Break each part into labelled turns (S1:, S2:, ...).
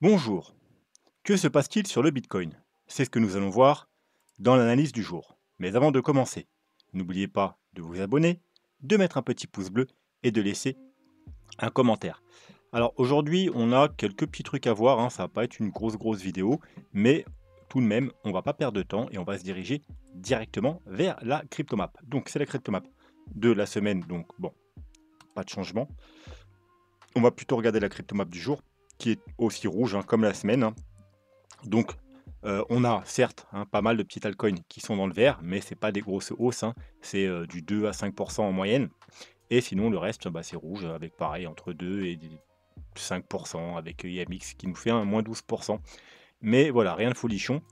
S1: Bonjour, que se passe-t-il sur le Bitcoin? C'est ce que nous allons voir dans l'analyse du jour. Mais avant de commencer, n'oubliez pas de vous abonner, de mettre un petit pouce bleu et de laisser un commentaire. Alors aujourd'hui, on a quelques petits trucs à voir, hein, ça va pas être une grosse vidéo, mais tout de même, on va pas perdre de temps et on va se diriger directement vers la cryptomap. Donc c'est la cryptomap de la semaine, donc bon, pas de changement. On va plutôt regarder la cryptomap du jour, qui est aussi rouge, hein, comme la semaine, hein. Donc, on a certes, hein, pas mal de petits altcoins qui sont dans le vert, mais c'est pas des grosses hausses, hein. C'est, du 2 à 5 en moyenne et sinon le reste, bah, c'est rouge avec pareil entre 2 et des 5 avec IMX qui nous fait un -12. Mais voilà, rien de folichon.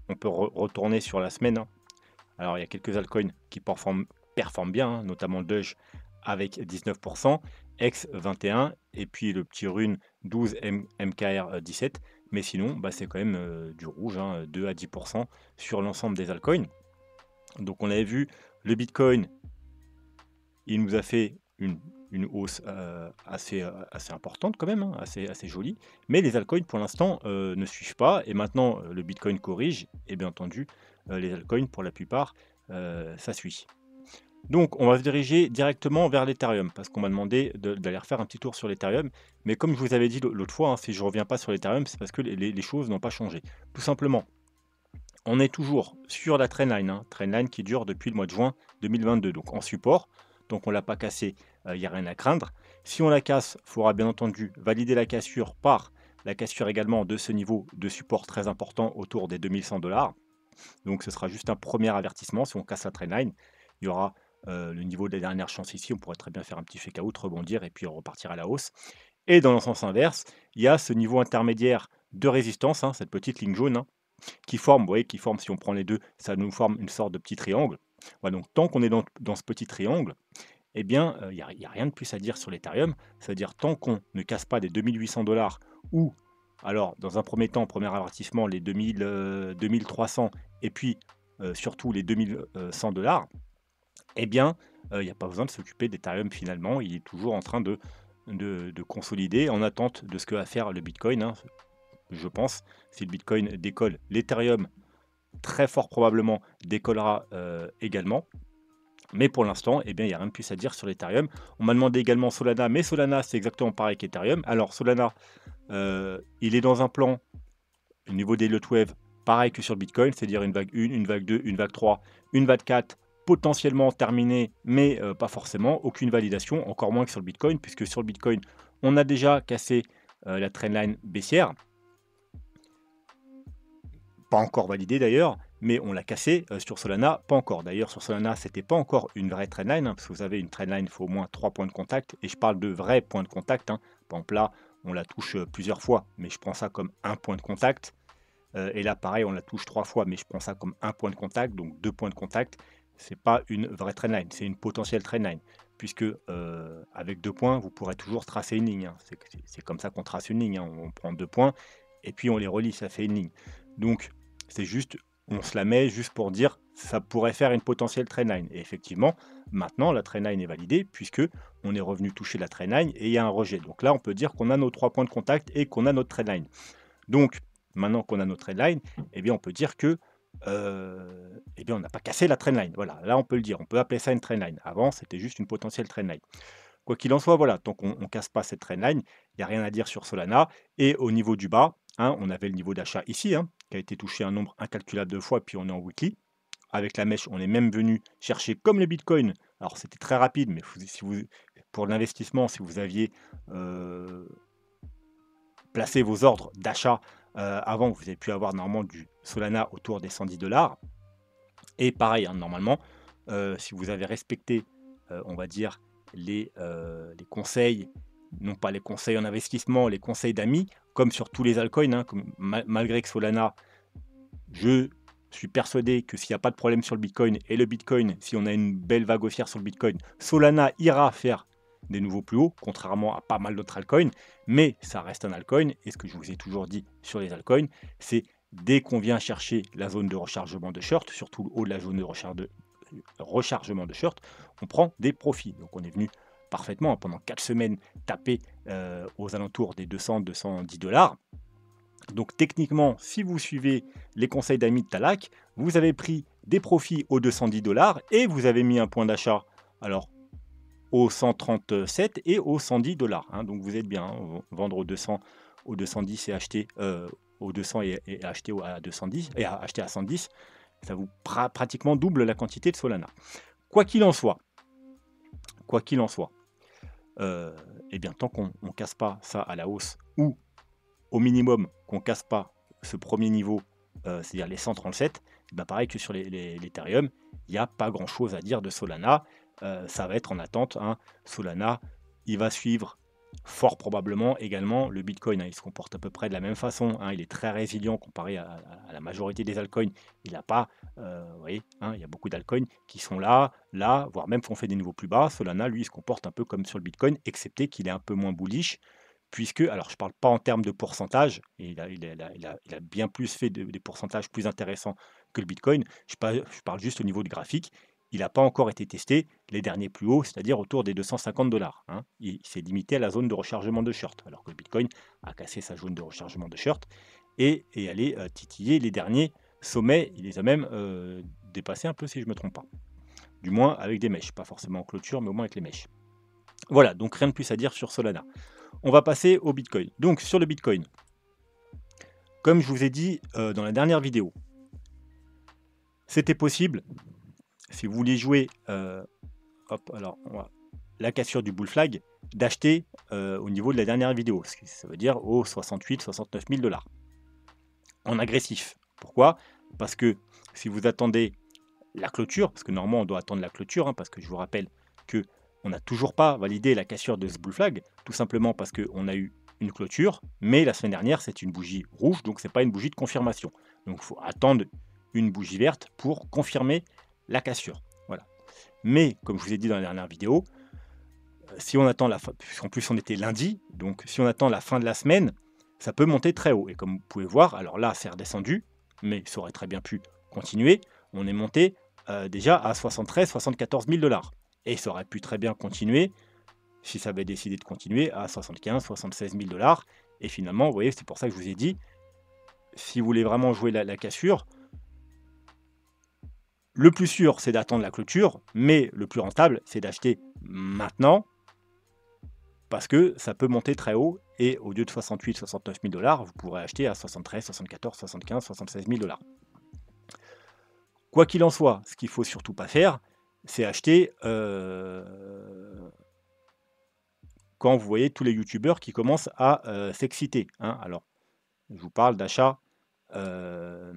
S1: On peut retourner sur la semaine, hein. Alors il y a quelques altcoins qui performent bien, hein, notamment le Doge avec 19 X 21 et puis le petit Rune 12 MKR 17. Mais sinon, bah, c'est quand même, du rouge, hein, 2 à 10 sur l'ensemble des altcoins. Donc on avait vu le Bitcoin, il nous a fait une hausse, assez importante quand même, hein, assez jolie. Mais les altcoins pour l'instant, ne suivent pas et maintenant, le Bitcoin corrige et bien entendu, les altcoins pour la plupart, ça suit. Donc, on va se diriger directement vers l'Ethereum parce qu'on m'a demandé d'aller refaire un petit tour sur l'Ethereum. Mais comme je vous avais dit l'autre fois, hein, si je ne reviens pas sur l'Ethereum, c'est parce que les choses n'ont pas changé. Tout simplement, on est toujours sur la trendline, hein, trendline qui dure depuis le mois de juin 2022, donc en support. Donc on ne l'a pas cassé, il n'y a rien à craindre. Si on la casse, il faudra bien entendu valider la cassure par la cassure également de ce niveau de support très important autour des 2100 $. Donc ce sera juste un premier avertissement. Si on casse la trendline, il y aura le niveau de la dernière chance ici. On pourrait très bien faire un petit fake out, rebondir et puis repartir à la hausse. Et dans le sens inverse, il y a ce niveau intermédiaire de résistance, hein, cette petite ligne jaune, hein, qui forme, vous voyez, qui forme, si on prend les deux, ça nous forme une sorte de petit triangle. Voilà, donc tant qu'on est dans ce petit triangle, eh bien, il y a rien de plus à dire sur l'Ethereum. C'est-à-dire tant qu'on ne casse pas des 2 800 $ ou alors dans un premier temps, premier avertissement, les 2 300 et puis, surtout les 2 100 $, eh bien, il n'y a pas besoin de s'occuper d'Ethereum finalement. Il est toujours en train de consolider en attente de ce que va faire le Bitcoin, hein, je pense. Si le Bitcoin décolle, l'Ethereum, très fort probablement, décollera, également. Mais pour l'instant, eh bien, il n'y a rien de plus à dire sur l'Ethereum. On m'a demandé également Solana, mais Solana, c'est exactement pareil qu'Ethereum. Alors Solana, il est dans un plan au niveau des lot wave, pareil que sur le Bitcoin, c'est-à-dire une vague 1, une vague 2, une vague 3, une vague 4, potentiellement terminée, mais pas forcément, aucune validation, encore moins que sur le Bitcoin, puisque sur le Bitcoin, on a déjà cassé la trendline baissière, pas encore validée d'ailleurs, mais on l'a cassé sur Solana, pas encore. D'ailleurs, sur Solana, c'était pas encore une vraie trendline, hein, parce que vous avez une trendline, il faut au moins 3 points de contact, et je parle de vrais points de contact, hein. Par exemple là, on la touche plusieurs fois, mais je prends ça comme un point de contact. Et là, pareil, on la touche 3 fois, mais je prends ça comme un point de contact, donc 2 points de contact. C'est pas une vraie trendline, c'est une potentielle trendline, puisque, avec 2 points, vous pourrez toujours tracer une ligne, hein. C'est comme ça qu'on trace une ligne, hein. On prend 2 points et puis on les relie, ça fait une ligne. Donc c'est juste, on se la met juste pour dire: «Ça pourrait faire une potentielle trendline» et effectivement, maintenant la trendline est validée puisque on est revenu toucher la trendline et il y a un rejet. Donc là, on peut dire qu'on a nos 3 points de contact et qu'on a notre trendline. Donc, maintenant qu'on a notre trendline, eh bien, on peut dire que, eh bien, on n'a pas cassé la trendline. Voilà, là, on peut le dire. On peut appeler ça une trendline. Avant, c'était juste une potentielle trendline. Quoi qu'il en soit, voilà, tant qu'on ne casse pas cette trendline, il n'y a rien à dire sur Solana. Et au niveau du bas, hein, on avait le niveau d'achat ici, hein, qui a été touché un nombre incalculable de fois, puis on est en weekly. Avec la mèche, on est même venu chercher comme le Bitcoin. Alors, c'était très rapide, mais si vous, pour l'investissement, si vous aviez euh, placé vos ordres d'achat avant, vous avez pu avoir normalement du Solana autour des 110 $. Et pareil, hein, normalement, si vous avez respecté, on va dire, les conseils, non pas les conseils en investissement, les conseils d'amis, comme sur tous les altcoins, hein, malgré que Solana, je suis persuadé que s'il n'y a pas de problème sur le Bitcoin et le Bitcoin, si on a une belle vague haussière sur le Bitcoin, Solana ira faire des nouveaux plus hauts, contrairement à pas mal d'autres altcoins, mais ça reste un altcoin. Et ce que je vous ai toujours dit sur les altcoins, c'est dès qu'on vient chercher la zone de rechargement de short, surtout le haut de la zone de rechargement de short, on prend des profits. Donc on est venu parfaitement, hein, pendant 4 semaines tapé aux alentours des 200-210 dollars. Donc techniquement, si vous suivez les conseils d'Ami de Talak, vous avez pris des profits aux 210 dollars et vous avez mis un point d'achat alors aux 137 et aux 110 dollars. Hein, donc vous êtes bien, hein, vendre aux 200, aux 210 et acheter aux 200 et acheter à 210 et à acheter à 110, ça vous pratiquement double la quantité de Solana. Quoi qu'il en soit, eh bien tant qu'on ne casse pas ça à la hausse ou au minimum qu'on casse pas ce premier niveau, c'est-à-dire les 137, ben pareil que sur l'Ethereum, il n'y a pas grand-chose à dire de Solana. Ça va être en attente. Hein. Solana, il va suivre fort probablement également le Bitcoin. Hein. Il se comporte à peu près de la même façon. Hein. Il est très résilient comparé à la majorité des altcoins. Il n'a pas, vous voyez, hein, il y a beaucoup d'altcoins qui sont là, voire même font fait des niveaux plus bas. Solana, lui, il se comporte un peu comme sur le Bitcoin, excepté qu'il est un peu moins bullish. Puisque, alors je ne parle pas en termes de pourcentage, et il a bien plus fait des pourcentages plus intéressants que le Bitcoin, je parle juste au niveau du graphique, il n'a pas encore été testé les derniers plus hauts, c'est-à-dire autour des 250 dollars. Hein. Il s'est limité à la zone de rechargement de short, alors que le Bitcoin a cassé sa zone de rechargement de short et est allé titiller les derniers sommets, il les a même dépassés un peu si je ne me trompe pas. Du moins avec des mèches, pas forcément en clôture, mais au moins avec les mèches. Voilà, donc rien de plus à dire sur Solana. On va passer au Bitcoin. Donc sur le Bitcoin, comme je vous ai dit dans la dernière vidéo, c'était possible, si vous vouliez jouer la cassure du bull flag, d'acheter au niveau de la dernière vidéo, ça veut dire aux 68-69 000 dollars en agressif. Pourquoi? Parce que si vous attendez la clôture, parce que normalement on doit attendre la clôture, hein, parce que je vous rappelle que on n'a toujours pas validé la cassure de ce bull flag, tout simplement parce qu'on a eu une clôture, mais la semaine dernière c'est une bougie rouge, donc c'est pas une bougie de confirmation. Donc il faut attendre une bougie verte pour confirmer la cassure. Voilà. Mais comme je vous ai dit dans la dernière vidéo, si on attend la fin, puisqu'en plus on était lundi, donc si on attend la fin de la semaine, ça peut monter très haut. Et comme vous pouvez voir, alors là c'est redescendu, mais ça aurait très bien pu continuer. On est monté déjà à 73-74 000 dollars. Et ça aurait pu très bien continuer, si ça avait décidé de continuer, à 75-76 000 dollars. Et finalement, vous voyez, c'est pour ça que je vous ai dit, si vous voulez vraiment jouer la cassure, le plus sûr, c'est d'attendre la clôture, mais le plus rentable, c'est d'acheter maintenant, parce que ça peut monter très haut, et au lieu de 68-69 000 dollars, vous pourrez acheter à 73, 74, 75, 76 000 dollars. Quoi qu'il en soit, ce qu'il ne faut surtout pas faire, c'est acheter quand vous voyez tous les youtubeurs qui commencent à s'exciter. Hein. Alors, je vous parle d'achat de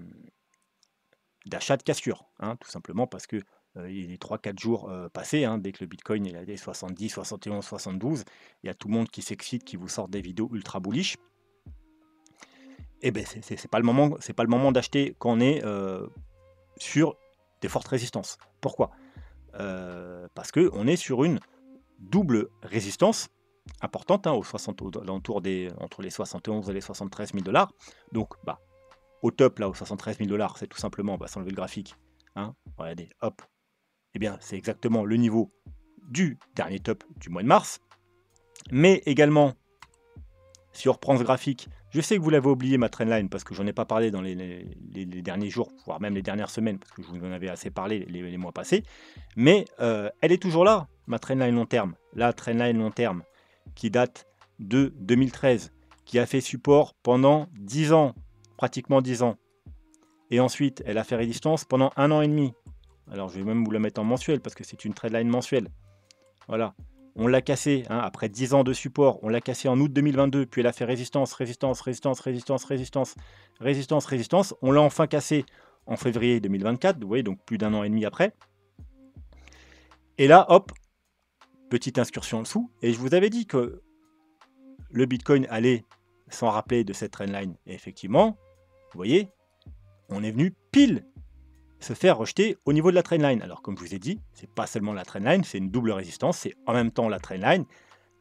S1: cassure, hein, tout simplement parce que il est 3-4 jours passés, hein, dès que le Bitcoin il a des 70, 71, 72, il y a tout le monde qui s'excite, qui vous sort des vidéos ultra bullish. Et ben c'est pas le moment d'acheter quand on est sur des fortes résistances. Pourquoi? Parce qu'on est sur une double résistance importante, hein, entre les 71 et les 73 000 dollars. Donc, au top, là, aux 73 000 dollars, c'est tout simplement, on va s'enlever le graphique. Hein, regardez, hop. Eh bien, c'est exactement le niveau du dernier top du mois de mars. Mais également, si on reprend ce graphique, je sais que vous l'avez oublié, ma trendline, parce que j'en ai pas parlé dans les derniers jours, voire même les dernières semaines, parce que je vous en avais assez parlé les mois passés. Mais elle est toujours là, ma trendline long terme. La trendline long terme qui date de 2013, qui a fait support pendant 10 ans, pratiquement 10 ans. Et ensuite, elle a fait résistance pendant 1 an et demi. Alors, je vais même vous la mettre en mensuel, parce que c'est une trendline mensuelle. Voilà. On l'a cassé, hein, après 10 ans de support, on l'a cassé en août 2022, puis elle a fait résistance, résistance, résistance, résistance, résistance, résistance, résistance. On l'a enfin cassé en février 2024, vous voyez, donc plus d'1 an et demi après. Et là, hop, petite incursion en dessous. Et je vous avais dit que le Bitcoin allait s'en rappeler de cette trendline. Et effectivement, vous voyez, on est venu pile se faire rejeter au niveau de la trendline. Alors comme je vous ai dit, c'est pas seulement la trendline, c'est une double résistance, c'est en même temps la trendline,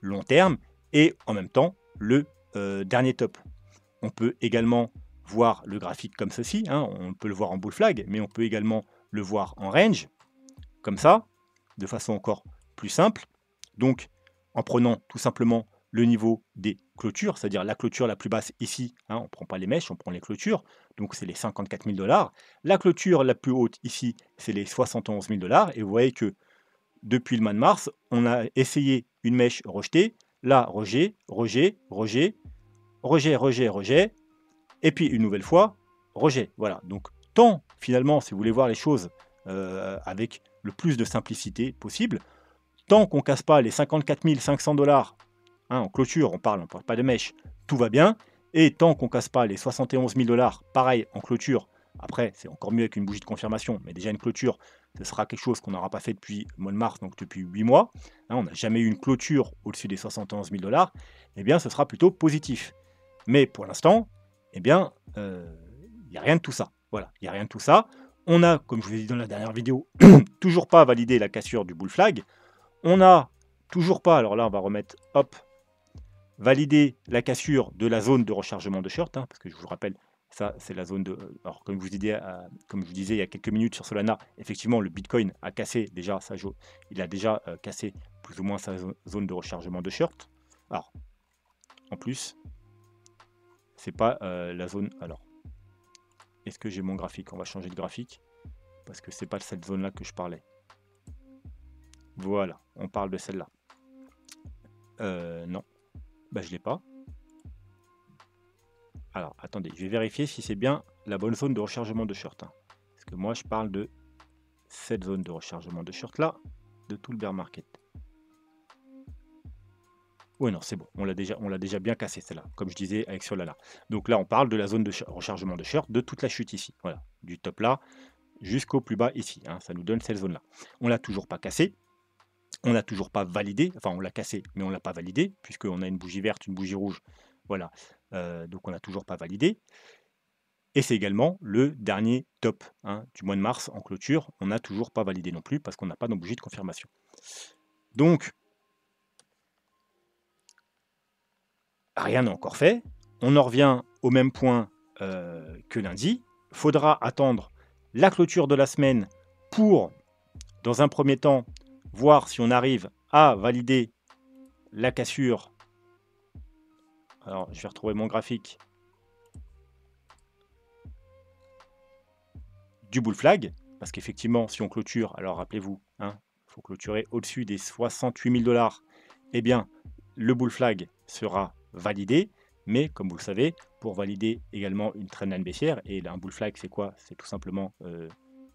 S1: long terme, et en même temps le dernier top. On peut également voir le graphique comme ceci, hein, on peut le voir en bull flag, mais on peut également le voir en range, comme ça, de façon encore plus simple. Donc en prenant tout simplement le niveau des clôtures, c'est-à-dire la clôture la plus basse ici, hein, on ne prend pas les mèches, on prend les clôtures, donc c'est les 54 000 $. La clôture la plus haute ici, c'est les 71 000 $, et vous voyez que depuis le mois de mars, on a essayé une mèche rejetée, là, rejet, rejet, rejet, rejet, rejet, rejet, et puis une nouvelle fois, rejet. Voilà, donc tant finalement, si vous voulez voir les choses avec le plus de simplicité possible, tant qu'on ne casse pas les 54 500 $, hein, en clôture, on parle pas de mèche, tout va bien, et tant qu'on ne casse pas les 71 000 $, pareil, en clôture, après, c'est encore mieux avec une bougie de confirmation, mais déjà une clôture, ce sera quelque chose qu'on n'aura pas fait depuis le mois de mars, donc depuis 8 mois, hein, on n'a jamais eu une clôture au-dessus des 71 000 $, eh bien, ce sera plutôt positif. Mais pour l'instant, eh bien, il n'y a rien de tout ça. Voilà, il n'y a rien de tout ça. On a, comme je vous ai dit dans la dernière vidéo, toujours pas validé la cassure du bull flag. On a toujours pas, alors là, on va remettre, hop, valider la cassure de la zone de rechargement de short, hein, parce que je vous rappelle, ça c'est la zone de... Alors comme je vous disais il y a quelques minutes sur Solana, effectivement le Bitcoin a cassé déjà il a déjà cassé plus ou moins sa zone de rechargement de short. Alors, en plus, c'est pas la zone... Alors, est-ce que j'ai mon graphique? On va changer de graphique, parce que c'est pas cette zone-là que je parlais. Voilà, on parle de celle-là. Non. Bah, je l'ai pas. Alors, attendez, je vais vérifier si c'est bien la bonne zone de rechargement de short. Hein. Parce que moi, je parle de cette zone de rechargement de short là, de tout le bear market. Oui, non, c'est bon. On l'a déjà bien cassé, celle-là, comme je disais avec Solana. Donc là, on parle de la zone de rechargement de short de toute la chute ici. Voilà, du top là jusqu'au plus bas ici. Hein, ça nous donne cette zone-là. On l'a toujours pas cassé. On n'a toujours pas validé, enfin on l'a cassé, mais on ne l'a pas validé, puisqu'on a une bougie verte, une bougie rouge, voilà, donc on n'a toujours pas validé. Et c'est également le dernier top hein, du mois de mars en clôture, on n'a toujours pas validé non plus, parce qu'on n'a pas de bougie de confirmation. Donc, rien n'est encore fait, on en revient au même point que lundi, il faudra attendre la clôture de la semaine pour, dans un premier temps, voir si on arrive à valider la cassure. Alors, je vais retrouver mon graphique du bull flag, parce qu'effectivement, si on clôture, alors rappelez-vous, hein, il faut clôturer au-dessus des 68 000 $, eh bien, le bull flag sera validé, mais comme vous le savez, pour valider également une trendline baissière, et un bull flag, c'est quoi? C'est tout simplement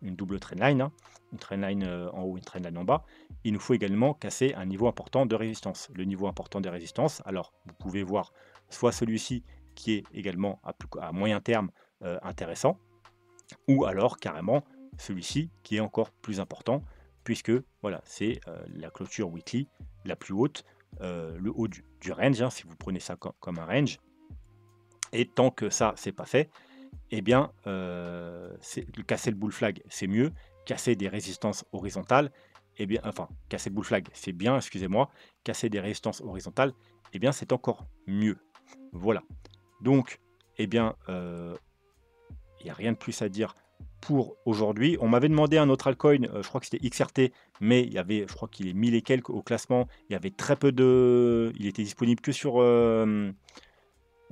S1: une double trendline, hein, une trendline en haut, une trendline en bas. Il nous faut également casser un niveau important de résistance. Le niveau important des résistances, alors vous pouvez voir soit celui-ci qui est également à moyen terme intéressant, ou alors carrément celui-ci qui est encore plus important, puisque voilà, c'est la clôture weekly la plus haute, le haut du range, hein, si vous prenez ça comme un range. Et tant que ça, c'est pas fait, eh bien, casser le bull flag, c'est mieux. Casser des résistances horizontales, eh bien, enfin, casser le bull flag, c'est bien, excusez-moi. Casser des résistances horizontales, eh bien, c'est encore mieux. Voilà. Donc, eh bien, il n'y a rien de plus à dire pour aujourd'hui. On m'avait demandé un autre altcoin, je crois que c'était XRT, mais il y avait, je crois qu'il est 1000 et quelques au classement. Il y avait très peu de... Il était disponible que sur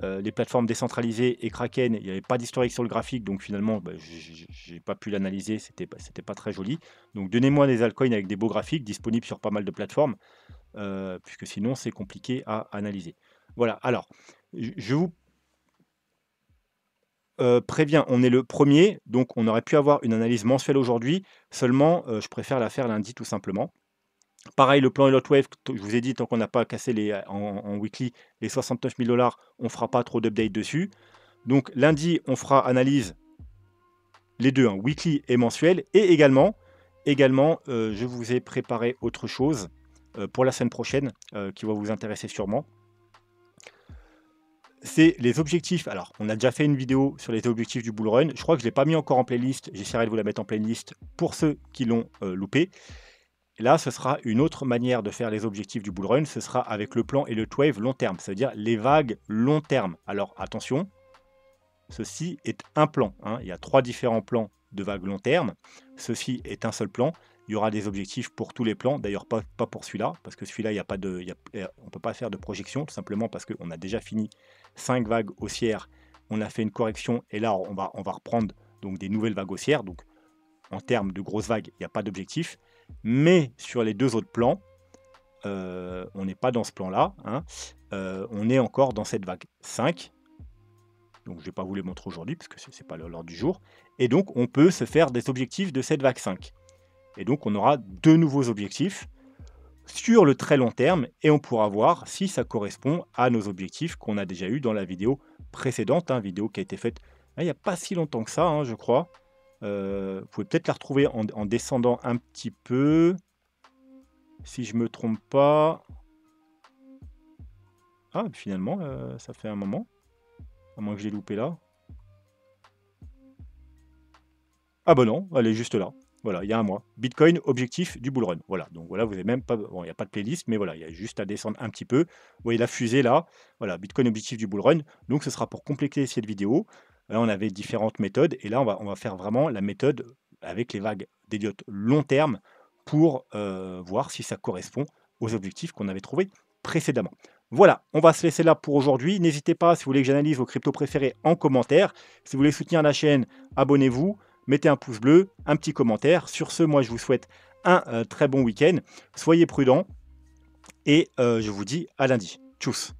S1: les plateformes décentralisées et Kraken. Il n'y avait pas d'historique sur le graphique, donc finalement, bah, j'ai pas pu l'analyser. C'était pas très joli. Donc donnez-moi des altcoins avec des beaux graphiques disponibles sur pas mal de plateformes, puisque sinon c'est compliqué à analyser. Voilà, alors, je vous préviens, on est le 1er, donc on aurait pu avoir une analyse mensuelle aujourd'hui. Seulement, je préfère la faire lundi tout simplement. Pareil, le plan Elliott Wave, je vous ai dit, tant qu'on n'a pas cassé en weekly les 69 000 $, on ne fera pas trop d'updates dessus. Donc lundi, on fera analyse les deux, hein, weekly et mensuel. Et également, je vous ai préparé autre chose pour la semaine prochaine qui va vous intéresser sûrement. C'est les objectifs. Alors, on a déjà fait une vidéo sur les objectifs du bull run. Je crois que je ne l'ai pas mis encore en playlist. J'essaierai de vous la mettre en playlist pour ceux qui l'ont loupé. Et là, ce sera une autre manière de faire les objectifs du bull run. Ce sera avec le plan Elliott Wave long terme, c'est-à-dire les vagues long terme. Alors, attention, ceci est un plan. Hein. Il y a 3 différents plans de vagues long terme. Ceci est un seul plan. Il y aura des objectifs pour tous les plans, d'ailleurs pas pour celui-là, parce que celui-là, on ne peut pas faire de projection, tout simplement parce qu'on a déjà fini 5 vagues haussières, on a fait une correction, et là, on va reprendre donc, des nouvelles vagues haussières. Donc, en termes de grosses vagues, il n'y a pas d'objectif. Mais sur les 2 autres plans, on n'est pas dans ce plan-là, hein, on est encore dans cette vague 5. Donc, je ne vais pas vous les montrer aujourd'hui, parce que ce n'est pas l'heure du jour. Et donc, on peut se faire des objectifs de cette vague 5. Et donc, on aura 2 nouveaux objectifs sur le très long terme, et on pourra voir si ça correspond à nos objectifs qu'on a déjà eu dans la vidéo précédente, hein, vidéo qui a été faite il n'y a pas si longtemps que ça, hein, je crois. Vous pouvez peut-être la retrouver en descendant un petit peu, si je me trompe pas. Ah, finalement, ça fait un moment, à moins que j'ai loupé là. Ah bah non, elle est juste là. Voilà, il y a un mois. Bitcoin, objectif du bull run. Voilà, donc voilà, vous n'avez même pas... Bon, il n'y a pas de playlist, mais voilà, il y a juste à descendre un petit peu. Vous voyez la fusée là. Voilà, Bitcoin, objectif du bull run. Donc ce sera pour compléter cette vidéo. Là, on avait différentes méthodes. Et là, on va faire vraiment la méthode avec les vagues d'Elliott long terme pour voir si ça correspond aux objectifs qu'on avait trouvés précédemment. Voilà, on va se laisser là pour aujourd'hui. N'hésitez pas, si vous voulez que j'analyse vos cryptos préférés, en commentaire. Si vous voulez soutenir la chaîne, abonnez-vous. Mettez un pouce bleu, un petit commentaire. Sur ce, moi, je vous souhaite un très bon week-end. Soyez prudents et je vous dis à lundi. Tchuss!